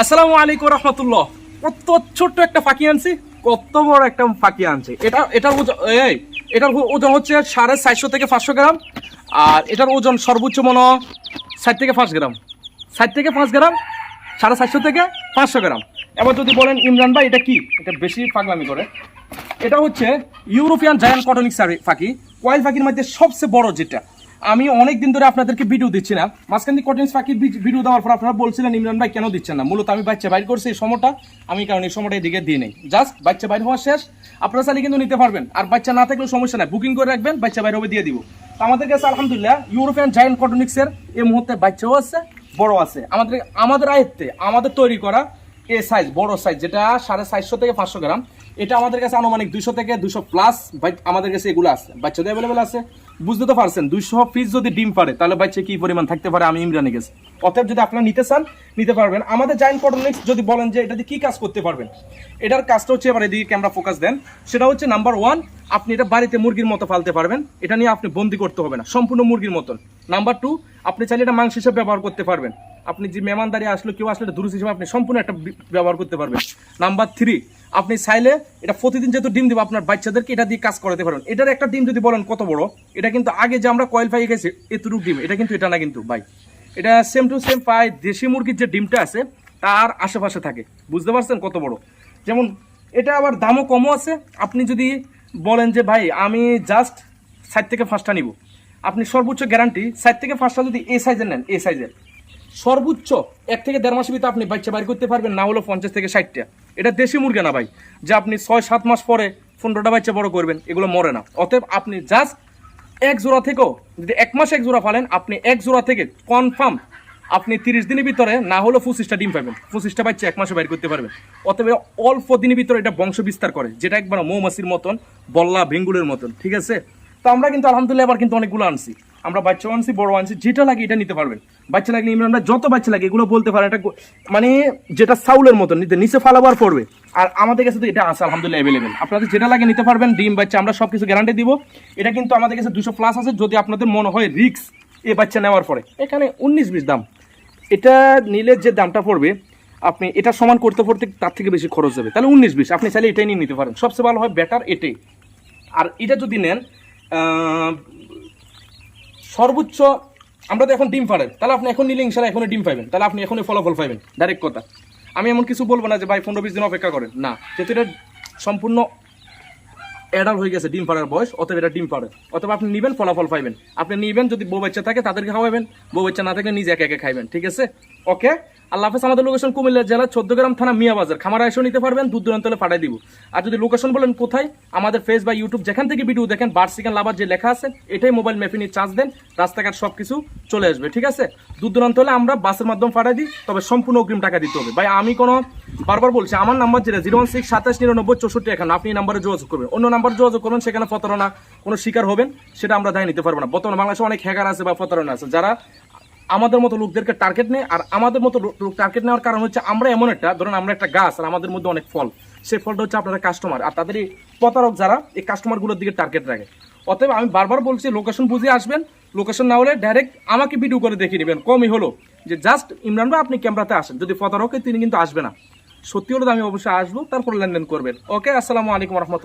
আসসালামু আলাইকুম রহমতুল্লাহ। কত ছোট্ট একটা ফাঁকি আনছি, কত বড় একটা ফাঁকি আনছি। এটার ওজন হচ্ছে 450 থেকে 500 গ্রাম। আর এটার ওজন সর্বোচ্চ মনে হয় 60 থেকে 5 গ্রাম, 60 থেকে 5 গ্রাম, 450 থেকে 500 গ্রাম। এবার যদি বলেন ইমরান ভাই এটা কি, এটা বেশি পাগলামি করে। এটা হচ্ছে ইউরোপিয়ান জায়ান্ট কটনিক ফাঁকি, কয়েল ফাঁকির মধ্যে সবচেয়ে বড় যেটা। আমি অনেক দিন ধরে আপনাদেরকে ভিডিও দিচ্ছি না, মাঝখান দিয়ে কটনিক ফাঁকির ভিডিও দেওয়ার পর আপনারা বলছিলেন ইমরান ভাই কেন দিচ্ছেন না। মূলত আমি বাচ্চা বাইর করছি এই সময়টা, আমি কারণ এই সময়টা এদিকে দিয়ে নেই। জাস্ট বাচ্চা বাইর হওয়া শেষ, আপনারা চাইলে কিন্তু নিতে পারবেন। আর বাচ্চা না থাকলেও সমস্যা নাই, বুকিং করে রাখবেন, বাচ্চা বাইর হবে দিয়ে দিব। তো আমাদের কাছে আলহামদুলিল্লাহ ইউরোপিয়ান জায়ান্ট কটনিক্সের এই মুহূর্তে বাচ্চাও আছে, বড় আছে। আমাদের আয়ত্তে আমাদের তৈরি করা এ সাইজ, বড় সাইজ, যেটা 450 থেকে 500 গ্রাম, এটা আমাদের কাছে আনুমানিক 200 থেকে 200 প্লাস আমাদের কাছে এগুলো আছে, বাচ্চাদের অ্যাভেলেবেল আছে। বুঝতে তো পারছেন 200 পিস যদি ডিম পারে তাহলে বাচ্চা কি পরিমাণ থাকতে পারে আমি ইমরানে গেছি। অতএব যদি আপনারা নিতে চান নিতে পারবেন। আমাদের জায়ান্ট কটনিক্স যদি বলেন যে এটা দিয়ে কি কাজ করতে পারবেন, এটার কাজটা হচ্ছে, এবার এদিকে ক্যামেরা ফোকাস দেন, সেটা হচ্ছে নাম্বার 1, আপনি এটা বাড়িতে মুরগির মতো পালতে পারবেন, এটা নিয়ে আপনি বন্দি করতে হবে না, সম্পূর্ণ মুরগির মতন। নাম্বার 2, আপনি চাইলে এটা মাংস হিসেবে ব্যবহার করতে পারবেন, আপনি যে মেহমানদারি আসলে কেউ আসলে দুরুস হিসেবে আপনি সম্পূর্ণ একটা ব্যবহার করতে পারবেন। নাম্বার 3, আপনি চাইলে এটা প্রতিদিন যেহেতু ডিম দিব আপনার বাচ্চাদেরকে এটা দিয়ে কাজ করাতে পারবেন। এটার একটা ডিম যদি বলেন কত বড়, এটা কিন্তু আগে যে আমরা কয়েল ফাই গেছি এতটুকু ডিম, এটা কিন্তু এটা না কিন্তু ভাই, এটা সেম টু সেম পায় দেশি মুরগির যে ডিমটা আছে তার আশেপাশে থাকে। বুঝতে পারছেন কত বড়। যেমন এটা আবার দামও কমও আছে। আপনি যদি বলেন যে ভাই আমি জাস্ট 60 থেকে 5টা নিব, আপনি সর্বোচ্চ গ্যারান্টি 60 থেকে 5টা যদি এই সাইজের নেন, এই সাইজের সর্বোচ্চ 1 থেকে 1.5 মাসের ভিতরে আপনি বাচ্চা বাইর করতে পারবেন, না হলো 50 থেকে 60টা। এটা দেশি মুরগি না ভাই যে আপনি 6-7 মাস পরে 15টা বাচ্চা বড় করবেন, এগুলো মরে না। অতএব আপনি জাস্ট এক জোড়া থেকেও যদি 1 মাস 1 জোড়া ফালেন, আপনি 1 জোড়া থেকে কনফার্ম আপনি 30 দিনের ভিতরে না হলো 25টা ডিম পাবেন, 25টা বাচ্চা 1 মাসে বাইর করতে পারবেন। অতএব অল্প দিনের ভিতরে এটা বংশ বিস্তার করে, যেটা একবার মৌমাছির মতন, বল্লা ভেঙ্গুলের মতন। ঠিক আছে, তো আমরা কিন্তু আলহামদুলিল্লাহ এবার কিন্তু অনেকগুলো আনছি, আমরা বাচ্চা আনছি, বড় আনছি, যেটা লাগে এটা নিতে পারবেন। বাচ্চা লাগলে ইমরান ভাই যত বাচ্চা লাগে এগুলো বলতে পারেন, এটা মানে যেটা চাউলের মতন নিচে ফালাবার পড়বে। আর আমাদের কাছে তো এটা আছে আলহামদুলিল্লাহ অ্যাভেলেবেল, আপনাদের যেটা লাগে নিতে পারবেন। ডিম বাচ্চা আমরা সব কিছু গ্যারান্টি দিব। এটা কিন্তু আমাদের কাছে 200 প্লাস আছে। যদি আপনাদের মনে হয় রিক্স এই বাচ্চা নেওয়ার পরে, এখানে 19-20 দাম, এটা নিলে যে দামটা পড়বে আপনি এটা সমান করতে পড়তে তার থেকে বেশি খরচ যাবে, তাহলে 19-20 আপনি চাইলে এটাই নিয়ে নিতে পারেন, সবচেয়ে ভালো হয়, বেটার এটাই। আর এটা যদি নেন সর্বোচ্চ, আমরা তো এখন ডিম পারেন, তাহলে আপনি এখন নিলে ইনশাল্লাহ এখনই ডিম পাবেন, তাহলে আপনি এখনই ফলাফল পাবেন, ডাইরেক্ট কথা। আমি এমন কিছু বলবো না যে ভাই 15-20 দিন অপেক্ষা করেন, না, যেহেতু এটা সম্পূর্ণ অ্যাডাল্ট হয়ে গেছে, ডিম পাড়ার বয়স, অতএব এটা ডিম পাড়ে, অথবা আপনি নেবেন ফলাফল পাইবেন। আপনি নেবেন, যদি বউ বাচ্চা থাকে তাদেরকে খাওয়াবেন, বউ বাচ্চা না থাকলে নিজে একে একে খাইবেন। ঠিক আছে, ওকে, আল্লাহ হাফেজ। আমাদের লোকেশন কুমিল্লা জেলা 14 গ্রাম থানা মিয়া বাজার, খামারা এসেও নিতে পারবেন, দূর দূরান্ত হলে পাঠাই দিব। আর যদি লোকেশন বলেন কোথায়, আমাদের ফেস বা ইউটিউব যেখান থেকে ভিডিও দেখেন বার্সিকান লাভার যে লেখা আছে এটাই মোবাইল ম্যাপে নিয়ে চার্জ দেন, রাস্তাঘাট সব কিছু চলে আসবে। ঠিক আছে, দূর দূরান্ত হলে আমরা বাসের মাধ্যমে পাঠাই দিই, তবে সম্পূর্ণ অগ্রিম টাকা দিতে হবে ভাই। আমি কোনো বারবার বলছি, আমার নাম্বার যেটা 016 27 99 64, এখন আপনি এই নাম্বারে যোগাযোগ করবেন, অন্য নাম্বারে যোগাযোগ করবেন, সেখানে প্রতারণা কোনো শিকার হবেন সেটা আমরা দায় নিতে পারবো না। বর্তমানে বাংলাদেশে অনেক হ্যাকার আছে বা প্রতারণা আছে, যারা আমাদের মতো লোকদেরকে টার্গেট নেয়। আর আমাদের মতো লোক টার্গেট নেওয়ার কারণ হচ্ছে আমরা এমন একটা, ধরুন আমরা একটা গাছ আর আমাদের মধ্যে অনেক ফল, সেই ফলটা হচ্ছে আপনারা কাস্টমার, আর তাদের এই প্রতারক যারা এই কাস্টমারগুলোর দিকে টার্গেট রাখে। অতএব আমি বারবার বলছি লোকেশন বুঝে আসবেন, লোকেশন না হলে ডাইরেক্ট আমাকে ভিডিও করে দেখিয়ে নেবেন, কমই হলো যে জাস্ট ইমরান ভাই আপনি ক্যামেরাতে আসেন, যদি প্রতারক তিনি কিন্তু আসবে না, সত্যি হলে আমি অবশ্যই আসবো, তারপর লেনদেন করবেন। ওকে, আসসালামু আলাইকুম রহমতুল্লাহ।